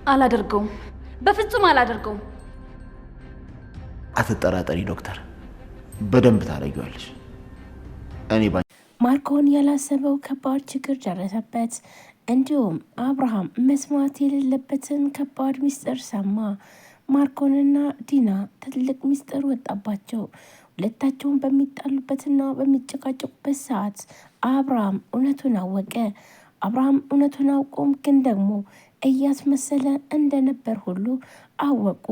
አላደርገውም፣ በፍጹም አላደርገውም። አትጠራጠሪ ዶክተር፣ በደንብ ታረጊዋለሽ። እኔ ማርኮን ያላሰበው ከባድ ችግር ደረሰበት። እንዲሁም አብርሃም መስማት የሌለበትን ከባድ ሚስጥር ሰማ። ማርኮንና ዲና ትልቅ ሚስጥር ወጣባቸው። ሁለታቸውን በሚጣሉበትና በሚጨቃጨቁበት ሰዓት አብርሃም እውነቱን አወቀ። አብርሃም እውነቱን አውቆም ግን ደግሞ እያስመሰለ እንደነበር ሁሉ አወቁ።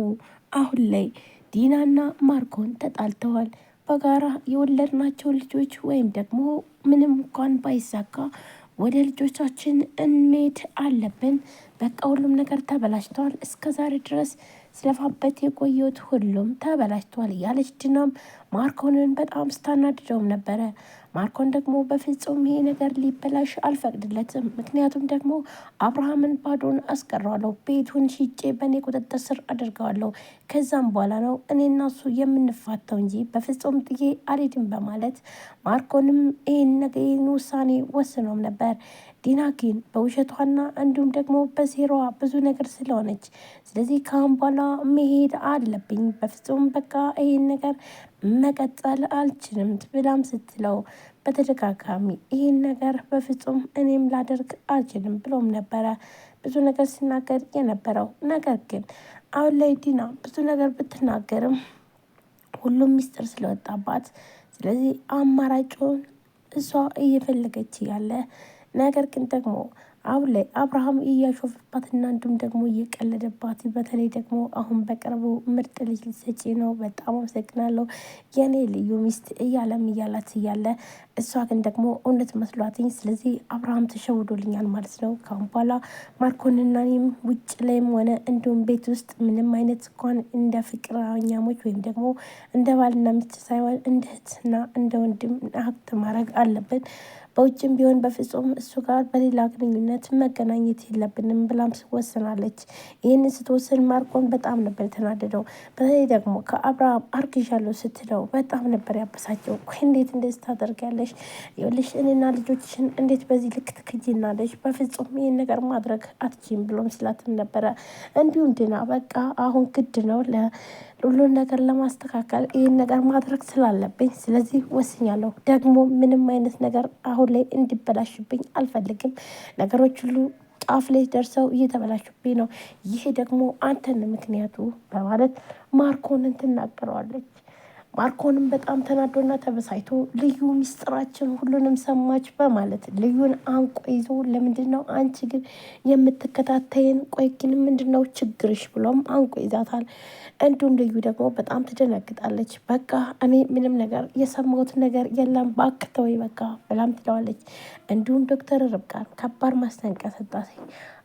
አሁን ላይ ዲናና ማርኮን ተጣልተዋል። በጋራ የወለድናቸው ልጆች ወይም ደግሞ ምንም እንኳን ባይሳካ ወደ ልጆቻችን እንሄድ አለብን። በቃ ሁሉም ነገር ተበላሽተዋል። እስከ ዛሬ ድረስ ስለፋበት የቆየሁት ሁሉም ተበላሽተዋል እያለች ዲናም ማርኮንን በጣም ስታናድደውም ነበረ። ማርኮን ደግሞ በፍጹም ይሄ ነገር ሊበላሽ አልፈቅድለትም። ምክንያቱም ደግሞ አብርሃምን ባዶን አስቀረዋለሁ፣ ቤቱን ሽጬ በእኔ ቁጥጥር ስር አድርገዋለሁ። ከዛም በኋላ ነው እኔና እሱ የምንፋተው እንጂ በፍጹም ጥዬ አልሄድም በማለት ማርኮንም ይህን ውሳኔ ወስኖም ነበር። ዲና ግን በውሸቷና እንዲሁም ደግሞ በሴራዋ ብዙ ነገር ስለሆነች ስለዚህ ካሁን በኋላ መሄድ አለብኝ፣ በፍጹም በቃ ይህን ነገር መቀጠል አልችልም ብላም ስትለው በተደጋጋሚ ይህን ነገር በፍጹም እኔም ላደርግ አልችልም ብሎም ነበረ ብዙ ነገር ሲናገር የነበረው። ነገር ግን አሁን ላይ ዲና ብዙ ነገር ብትናገርም ሁሉም ሚስጥር ስለወጣባት ስለዚህ አማራጩን እሷ እየፈለገች ያለ ነገር ግን ደግሞ አሁን ላይ አብርሃም እያሾፈባትና እንዲሁም ደግሞ እየቀለደባት በተለይ ደግሞ አሁን በቅርቡ ምርጥ ልጅ ልትሰጪ ነው፣ በጣም አመሰግናለሁ የኔ ልዩ ሚስት እያለም እያላት እያለ እሷ ግን ደግሞ እውነት መስሏትኝ ስለዚህ አብርሃም ተሸውዶልኛል ማለት ነው። ካሁን በኋላ ማርኮንና እኔም ውጭ ላይም ሆነ እንዲሁም ቤት ውስጥ ምንም አይነት እንኳን እንደ ፍቅረኛሞች ወይም ደግሞ እንደ ባልና ሚስት ሳይሆን እንደ እህትና እንደ ወንድም ሀብት ማድረግ አለብን። በውጭም ቢሆን በፍጹም እሱ ጋር በሌላ ግንኙነት መገናኘት የለብንም ብላም ወስናለች። ይህን ስትወስን ማርኮን በጣም ነበር የተናደደው። በተለይ ደግሞ ከአብርሃም አርግዣለሁ ስትለው በጣም ነበር ያበሳጨው። እንዴት እንደዚህ ታደርጊያለሽ? ይኸውልሽ እኔና ልጆችሽን እንዴት በዚህ ልክ ትክጂናለሽ? በፍጹም ይህን ነገር ማድረግ አትችይም ብሎም ስላትም ነበረ። እንዲሁም ድና በቃ አሁን ግድ ነው ሁሉን ነገር ለማስተካከል ይህን ነገር ማድረግ ስላለብኝ ስለዚህ ወስኛለሁ። ደግሞ ምንም አይነት ነገር አሁን ላይ እንዲበላሽብኝ አልፈልግም። ነገሮች ሁሉ ጫፍ ላይ ደርሰው እየተበላሹብኝ ነው። ይሄ ደግሞ አንተን ምክንያቱ በማለት ማርኮንን ትናገረዋለች። ማርኮንም በጣም ተናዶና ተበሳይቶ ልዩ ሚስጥራችን ሁሉንም ሰማች በማለት ልዩን አንቆ ይዞ ለምንድን ነው አንቺ ግን የምትከታተይን? ቆይ ግን ምንድን ነው ችግርሽ? ብሎም አንቆ ይዛታል። እንዲሁም ልዩ ደግሞ በጣም ትደነግጣለች። በቃ እኔ ምንም ነገር የሰማሁት ነገር የለም ባክተወይ በቃ ብላም ትለዋለች። እንዲሁም ዶክተር ርብቃን ከባድ ማስጠንቀቂያ ሰጣት።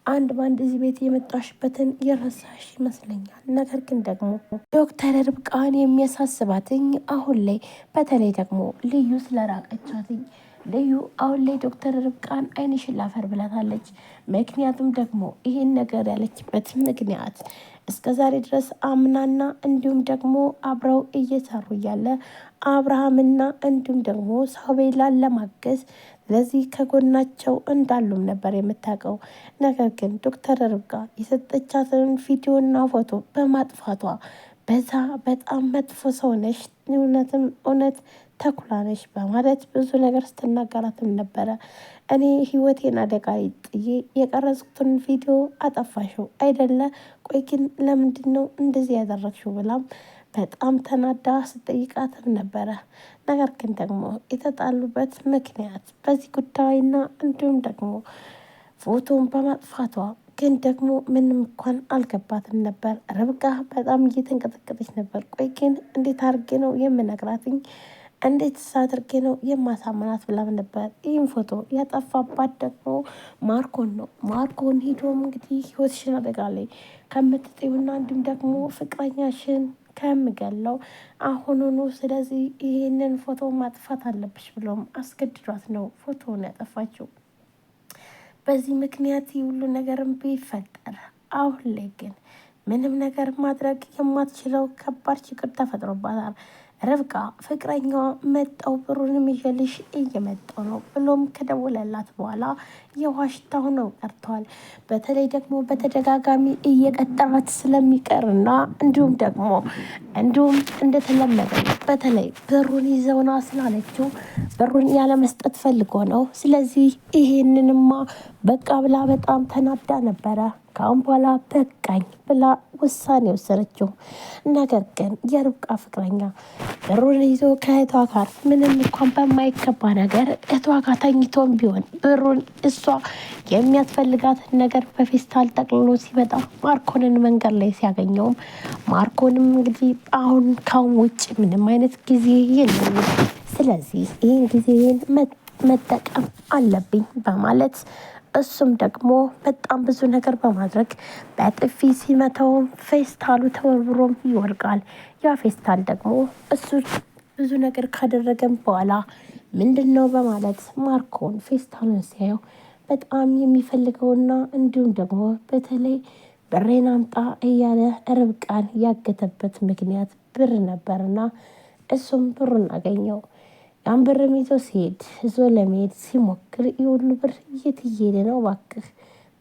አንድ በአንድ እዚህ ቤት የመጣሽበትን የረሳሽ ይመስለኛል። ነገር ግን ደግሞ ዶክተር ርብቃን የሚያሳስባትኝ አሁን ላይ በተለይ ደግሞ ልዩ ስለራቀቻትኝ ልዩ አሁን ላይ ዶክተር ርብቃን ዓይንሽን ላፈር ብላታለች። ምክንያቱም ደግሞ ይህን ነገር ያለችበት ምክንያት እስከ ዛሬ ድረስ አምናና እንዲሁም ደግሞ አብረው እየሰሩ እያለ አብርሃምና እንዲሁም ደግሞ ሳቤላን ለማገዝ ለዚህ ከጎናቸው እንዳሉም ነበር የምታውቀው። ነገር ግን ዶክተር ርብቃ የሰጠቻትን ቪዲዮና ፎቶ በማጥፋቷ በዛ በጣም መጥፎ ሰው ነሽ፣ እውነትም እውነት ተኩላ ነሽ በማለት ብዙ ነገር ስትናገራትም ነበረ። እኔ ህይወቴን አደጋ ላይ ጥዬ የቀረጽኩትን ቪዲዮ አጠፋሽው አይደለ? ቆይ ግን ለምንድን ነው እንደዚህ ያደረግሽው? ብላም በጣም ተናዳ ስጠይቃትም ነበረ። ነገር ግን ደግሞ የተጣሉበት ምክንያት በዚህ ጉዳይና እንዲሁም ደግሞ ፎቶን በማጥፋቷ ግን ደግሞ ምንም እንኳን አልገባትም ነበር። ርብቃ በጣም እየተንቀጠቀጠች ነበር። ቆይ ግን እንዴት አድርጌ ነው የምነግራትኝ? እንዴት አድርጌ ነው የማሳመናት? ብላም ነበር። ይህም ፎቶ ያጠፋባት ደግሞ ማርኮን ነው። ማርኮን ሄዶም እንግዲህ ህይወትሽን አደጋ ላይ ከምትጥዩና እንዲሁም ደግሞ ፍቅረኛሽን ከምገለው አሁኑኑ ስለዚህ ይህንን ፎቶ ማጥፋት አለብሽ ብሎም አስገድዷት ነው ፎቶውን ያጠፋችው። በዚህ ምክንያት ሁሉ ነገርም ቢፈጠር አሁን ላይ ግን ምንም ነገር ማድረግ የማትችለው ከባድ ችግር ተፈጥሮባታል። ርብቃ ፍቅረኛዋ መጣው ብሩንም ይዤልሽ እየመጣው ነው ብሎም ከደወለላት በኋላ የዋሽታው ነው ቀርቷል። በተለይ ደግሞ በተደጋጋሚ እየቀጠራት ስለሚቀርና እንዲሁም እንደተለመደ በተለይ ብሩን ይዘውና ስላለችው ብሩን ያለመስጠት ፈልጎ ነው። ስለዚህ ይሄንንማ በቃ ብላ በጣም ተናዳ ነበረ። ከአሁን በኋላ በቃኝ ብላ ውሳኔ ወሰነችው። ነገር ግን የርብቃ ፍቅረኛ ብሩን ይዞ ከእህቷ ጋር ምንም እንኳን በማይገባ ነገር እህቷ ጋር ተኝቶም ቢሆን ብሩን እሷ የሚያስፈልጋትን ነገር በፌስታል ጠቅልሎ ሲመጣ ማርኮንን መንገድ ላይ ሲያገኘውም ማርኮንም እንግዲህ አሁን ካሁን ውጭ ምንም አይነት ጊዜ የለም፣ ስለዚህ ይህን ጊዜን መጠቀም አለብኝ በማለት እሱም ደግሞ በጣም ብዙ ነገር በማድረግ በጥፊ ሲመታውም ፌስታሉ ተወርውሮም ይወድቃል። ያ ፌስታል ደግሞ እሱ ብዙ ነገር ካደረገም በኋላ ምንድን ነው በማለት ማርኮን ፌስታሉን ሲያየው በጣም የሚፈልገውና እንዲሁም ደግሞ በተለይ ብሬን አምጣ እያለ ርብቃን ያገተበት ምክንያት ብር ነበርና እሱም ብሩን አገኘው። ያን ብርም ይዞ ለመሄድ ሲሞክር የሁሉ ብር የት እየሄደ ነው እባክህ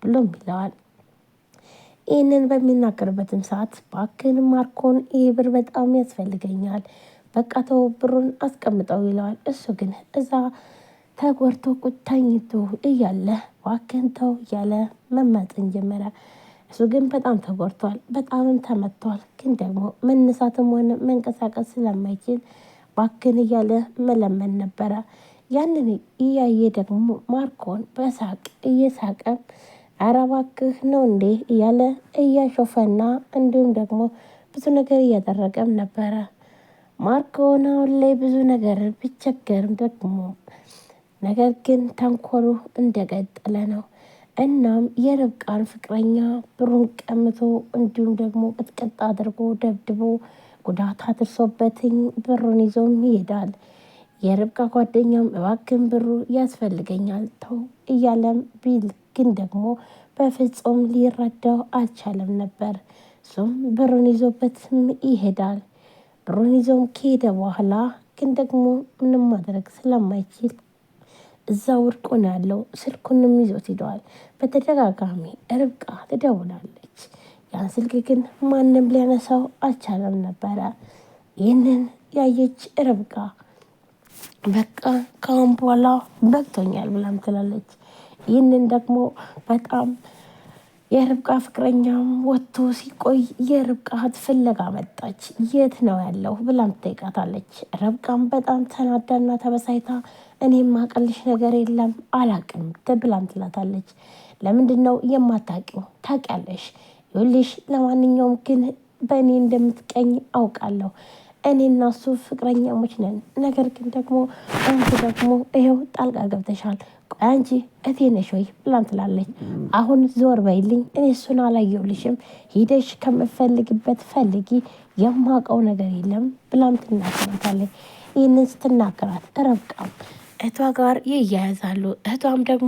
ብሎም ይለዋል። ይህንን በሚናገርበትም ሰዓት እባክህን ማርኮን ይህ ብር በጣም ያስፈልገኛል፣ በቃ ተው ብሩን አስቀምጠው ይለዋል። እሱ ግን እዛ ተጎርቶ ተኝቶ እያለ እባክህን ተው እያለ መማፀን ጀመረ። እሱ ግን በጣም ተጎድቷል፣ በጣምም ተመቷል። ግን ደግሞ መነሳትም ሆነ መንቀሳቀስ ስለማይችል ባክን እያለ መለመን ነበረ። ያንን እያየ ደግሞ ማርኮን በሳቅ እየሳቀ ኧረ እባክህ ነው እንዴ እያለ እያሾፈና እንዲሁም ደግሞ ብዙ ነገር እያደረገም ነበረ። ማርኮን አሁን ላይ ብዙ ነገር ቢቸገርም ደግሞ ነገር ግን ተንኮሉ እንደቀጠለ ነው። እናም የርብቃን ፍቅረኛ ብሩን ቀምቶ እንዲሁም ደግሞ ቅጥቅጥ አድርጎ ደብድቦ ጉዳት አድርሶበትኝ ብሩን ይዞም ይሄዳል። የርብቃ ጓደኛም እባክን ብሩ ያስፈልገኛል ተው እያለም ቢል ግን ደግሞ በፍጹም ሊረዳው አልቻለም ነበር። እሱም ብሩን ይዞበትም ይሄዳል። ብሩን ይዞም ከሄደ በኋላ ግን ደግሞ ምንም ማድረግ ስለማይችል እዛ ወድቆ ነው ያለው። ስልኩንም ይዞት ሂደዋል። በተደጋጋሚ ርብቃ ትደውላለች። ያን ስልክ ግን ማንም ሊያነሳው አልቻለም ነበረ። ይህንን ያየች ርብቃ በቃ ካሁን በኋላ በቅቶኛል ብላም ትላለች። ይህንን ደግሞ በጣም የርብቃ ፍቅረኛም ወጥቶ ሲቆይ የርብቃ ፍለጋ መጣች። የት ነው ያለው ብላም ትጠይቃታለች። ርብቃም በጣም ተናዳና ተበሳይታ እኔም ማቀልሽ ነገር የለም አላቅም ብላም ትላታለች። ለምንድን ነው የማታውቂው? ታውቂያለሽ ይኸውልሽ ለማንኛውም ግን በእኔ እንደምትቀኝ አውቃለሁ። እኔና እሱ ፍቅረኛሞች ነን። ነገር ግን ደግሞ አንቺ ደግሞ ይኸው ጣልቃ ገብተሻል። ቆይ አንቺ እቴ ነሽ ወይ ብላም ትላለች። አሁን ዞር በይልኝ፣ እኔ እሱን አላየሁልሽም። ሂደሽ ከምፈልግበት ፈልጊ፣ የማውቀው ነገር የለም ብላም ትናገራታለች። ይህንን ስትናገራት ርብቃም እህቷ ጋር ይያያዛሉ። እህቷም ደግሞ